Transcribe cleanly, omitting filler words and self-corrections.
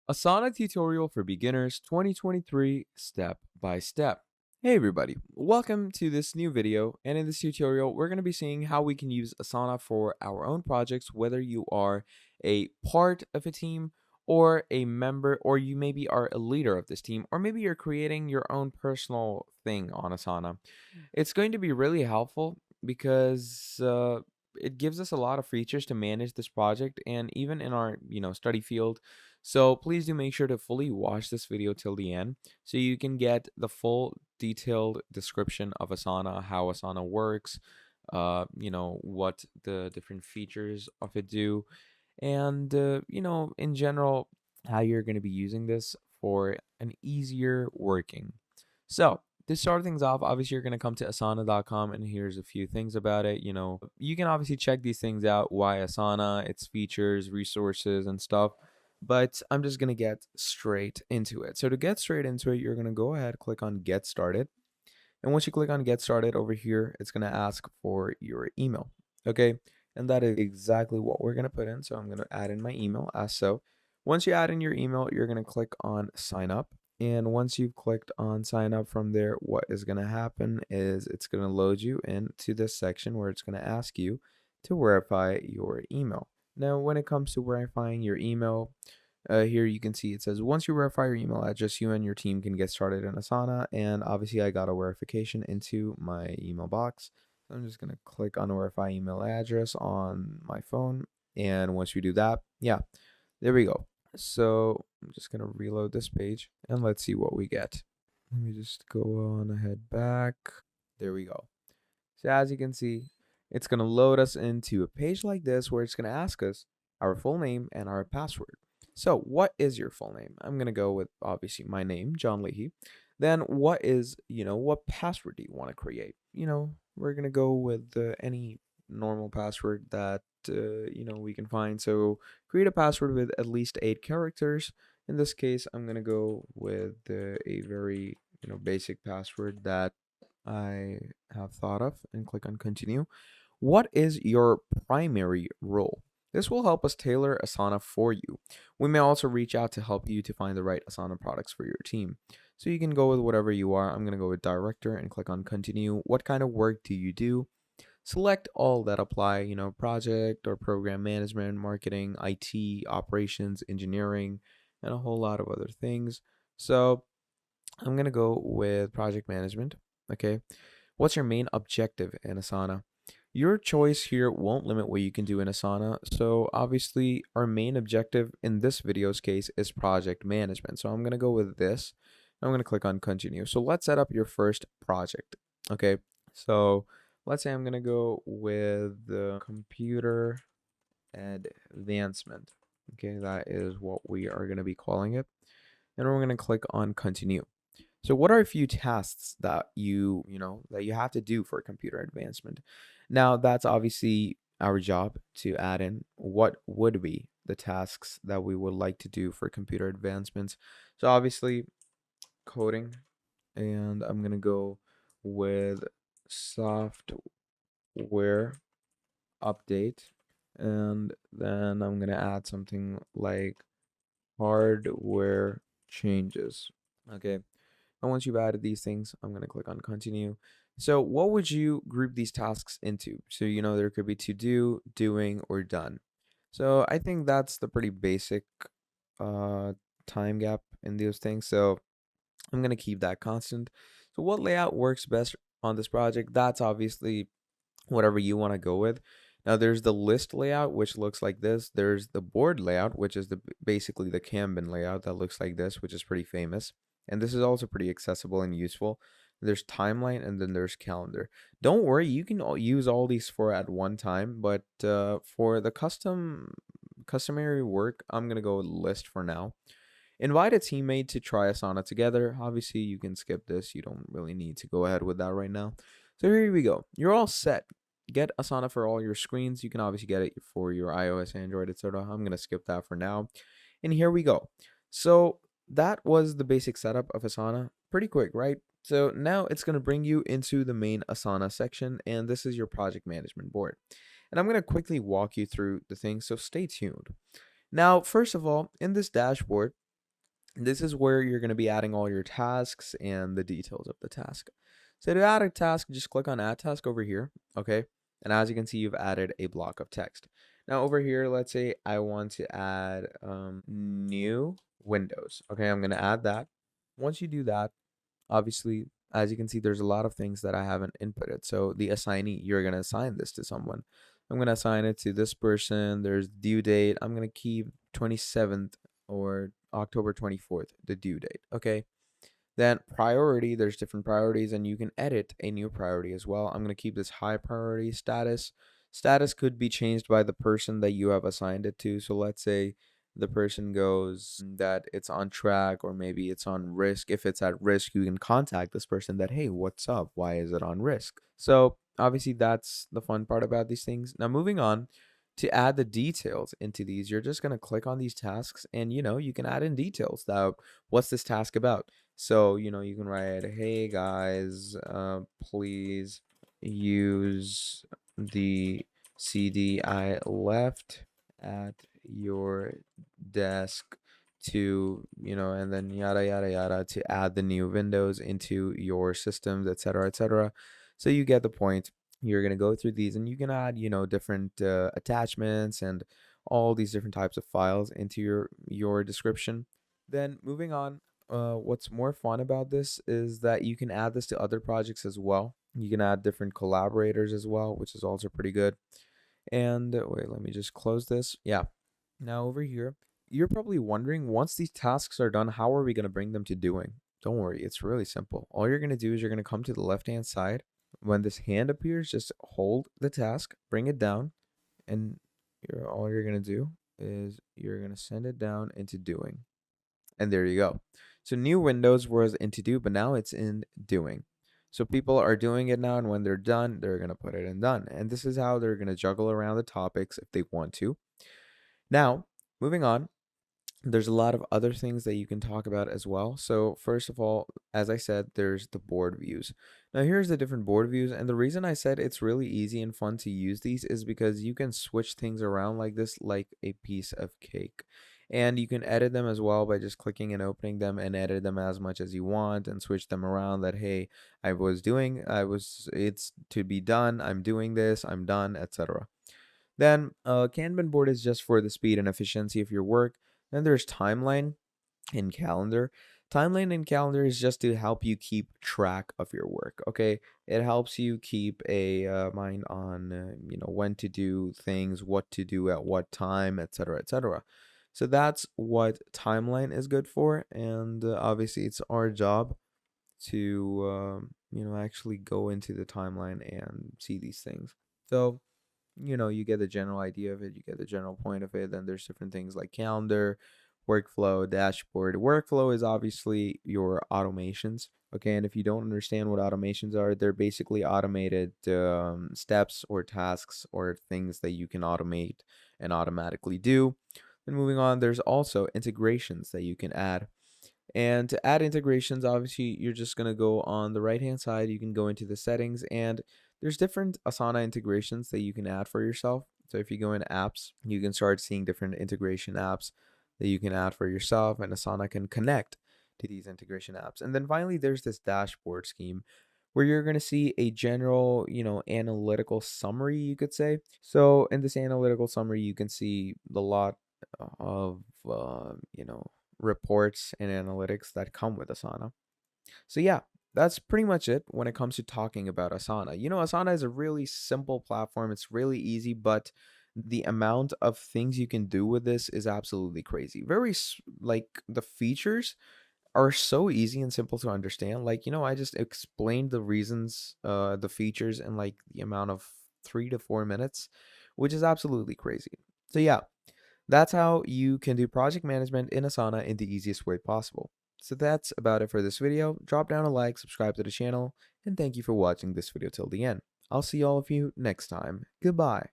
Asana tutorial for beginners 2023 step by step. Hey everybody, welcome to this new video, and in this tutorial we're going to be seeing how we can use Asana for our own projects, whether you are a part of a team or a member, or you maybe are a leader of this team, or maybe you're creating your own personal thing on Asana. It's going to be really helpful because it gives us a lot of features to manage this project and even in our study field. So please do make sure to fully watch this video till the end so you can get the full detailed description of Asana, how Asana works, what the different features of it do, and in general how you're going to be using this for an easier working. So to start things off, obviously you're going to come to asana.com, and here's a few things about it. You can obviously check these things out: why Asana, its features, resources, and stuff. But I'm just going to get straight into it. So to get straight into it, you're going to go ahead, click on Get Started. And once you click on Get Started over here, it's going to ask for your email. Okay. And that is exactly what we're going to put in. So I'm going to add in my email as so. Once you add in your email, you're going to click on Sign Up. And once you've clicked on Sign Up from there, what is going to happen is it's going to load you into this section where it's going to ask you to verify your email. Now, when it comes to verifying your email, here you can see it says once you verify your email address, you and your team can get started in Asana. And obviously I got a verification into my email box. So I'm just going to click on verify email address on my phone. And once you do that, yeah, there we go. So I'm just going to reload this page and let's see what we get. Let me just go on ahead back. There we go. So as you can see, it's going to load us into a page like this where it's going to ask us our full name and our password. So what is your full name? I'm going to go with obviously my name, John Leahy. Then what password do you want to create? We're going to go with any normal password that, we can find. So create a password with at least 8 characters. In this case, I'm going to go with a very, basic password that I have thought of, and click on continue. What is your primary role? This will help us tailor Asana for you. We may also reach out to help you to find the right Asana products for your team. So you can go with whatever you are. I'm going to go with director and click on continue. What kind of work do you do? Select all that apply, project or program management, marketing, IT, operations, engineering, and a whole lot of other things. So I'm going to go with project management. Okay. What's your main objective in Asana? Your choice here won't limit what you can do in Asana. So obviously our main objective in this video's case is project management. So I'm going to go with this. I'm going to click on continue. So let's set up your first project. Okay. So let's say I'm going to go with the computer advancement. Okay. That is what we are going to be calling it. And we're going to click on continue. So what are a few tasks that that you have to do for computer advancement? Now, that's obviously our job to add in what would be the tasks that we would like to do for computer advancements. So obviously coding, and I'm going to go with software update, and then I'm going to add something like hardware changes. Okay. And once you've added these things, I'm going to click on continue. So what would you group these tasks into? So, there could be to do, doing, or done. So I think that's the pretty basic uh, time gap in those things. So I'm going to keep that constant. So what layout works best on this project? That's obviously whatever you want to go with. Now there's the list layout, which looks like this. There's the board layout, which is basically the Kanban layout that looks like this, which is pretty famous. And this is also pretty accessible and useful. There's timeline, and then there's calendar. Don't worry, you can use all these four at one time, but for the customary work, I'm gonna go with list for now. Invite a teammate to try Asana together. Obviously, you can skip this. You don't really need to go ahead with that right now. So here we go. You're all set. Get Asana for all your screens. You can obviously get it for your iOS, Android, etc. I'm going to skip that for now. And here we go. So that was the basic setup of Asana. Pretty quick, right? So now it's going to bring you into the main Asana section, and this is your project management board. And I'm going to quickly walk you through the things, so stay tuned. Now, first of all, in this dashboard, This is where you're going to be adding all your tasks and the details of the task. So to add a task, just click on add task over here. Okay. And as you can see, you've added a block of text. Now over here, let's say I want to add new windows. Okay. I'm going to add that. Once you do that, obviously, as you can see, there's a lot of things that I haven't inputted. So the assignee, you're going to assign this to someone. I'm going to assign it to this person. There's due date. I'm going to keep 27th or October 24th, the due date. Okay. Then priority, there's different priorities and you can edit a new priority as well. I'm going to keep this high priority status. Status could be changed by the person that you have assigned it to. So let's say the person goes that it's on track or maybe it's on risk. If it's at risk, you can contact this person that, hey, what's up? Why is it on risk? So obviously that's the fun part about these things. Now moving on, to add the details into these, you're just going to click on these tasks and you can add in details. Now, what's this task about? So, you can write, hey guys, please use the CD I left at your desk to, and then yada, yada, yada, to add the new windows into your systems, etc., etc. So you get the point. You're going to go through these and you can add, different attachments and all these different types of files into your description. Then moving on, what's more fun about this is that you can add this to other projects as well. You can add different collaborators as well, which is also pretty good. And wait, let me just close this. Yeah. Now over here, you're probably wondering, once these tasks are done, how are we going to bring them to doing? Don't worry, it's really simple. All you're going to do is you're going to come to the left-hand side. When this hand appears, just hold the task, bring it down, and all you're going to do is you're going to send it down into doing. And there you go. So new Windows was in to do, but now it's in doing. So people are doing it now, and when they're done, they're going to put it in done. And this is how they're going to juggle around the topics if they want to. Now, moving on, there's a lot of other things that you can talk about as well. So first of all, as I said, there's the board views. Now here's the different board views, and the reason I said it's really easy and fun to use these is because you can switch things around like this, like a piece of cake. And you can edit them as well by just clicking and opening them and edit them as much as you want and switch them around that, hey, it's to be done, I'm doing this, I'm done, etc. Then Kanban board is just for the speed and efficiency of your work. Then there's timeline and calendar. Timeline and calendar is just to help you keep track of your work. Okay, it helps you keep a mind on when to do things, what to do at what time, etc., etc. So that's what timeline is good for, and obviously it's our job to actually go into the timeline and see these things. So you get the general idea of it, you get the general point of it. Then there's different things like calendar, workflow, dashboard. Workflow is obviously your automations. Okay, and if you don't understand what automations are, they're basically automated steps or tasks or things that you can automate and automatically do. And moving on, there's also integrations that you can add. And to add integrations, obviously, you're just going to go on the right-hand side. You can go into the settings, and there's different Asana integrations that you can add for yourself. So if you go in apps, you can start seeing different integration apps that you can add for yourself, and Asana can connect to these integration apps. And then finally, there's this dashboard scheme where you're going to see a general, analytical summary, you could say. So in this analytical summary, you can see a lot of, reports and analytics that come with Asana. So yeah, that's pretty much it when it comes to talking about Asana. Asana is a really simple platform. It's really easy, but the amount of things you can do with this is absolutely crazy. Like the features are so easy and simple to understand. Like, I just explained the reasons, the features in like the amount of 3 to 4 minutes, which is absolutely crazy. So yeah, that's how you can do project management in Asana in the easiest way possible. So that's about it for this video. Drop down a like, subscribe to the channel, and thank you for watching this video till the end. I'll see all of you next time. Goodbye.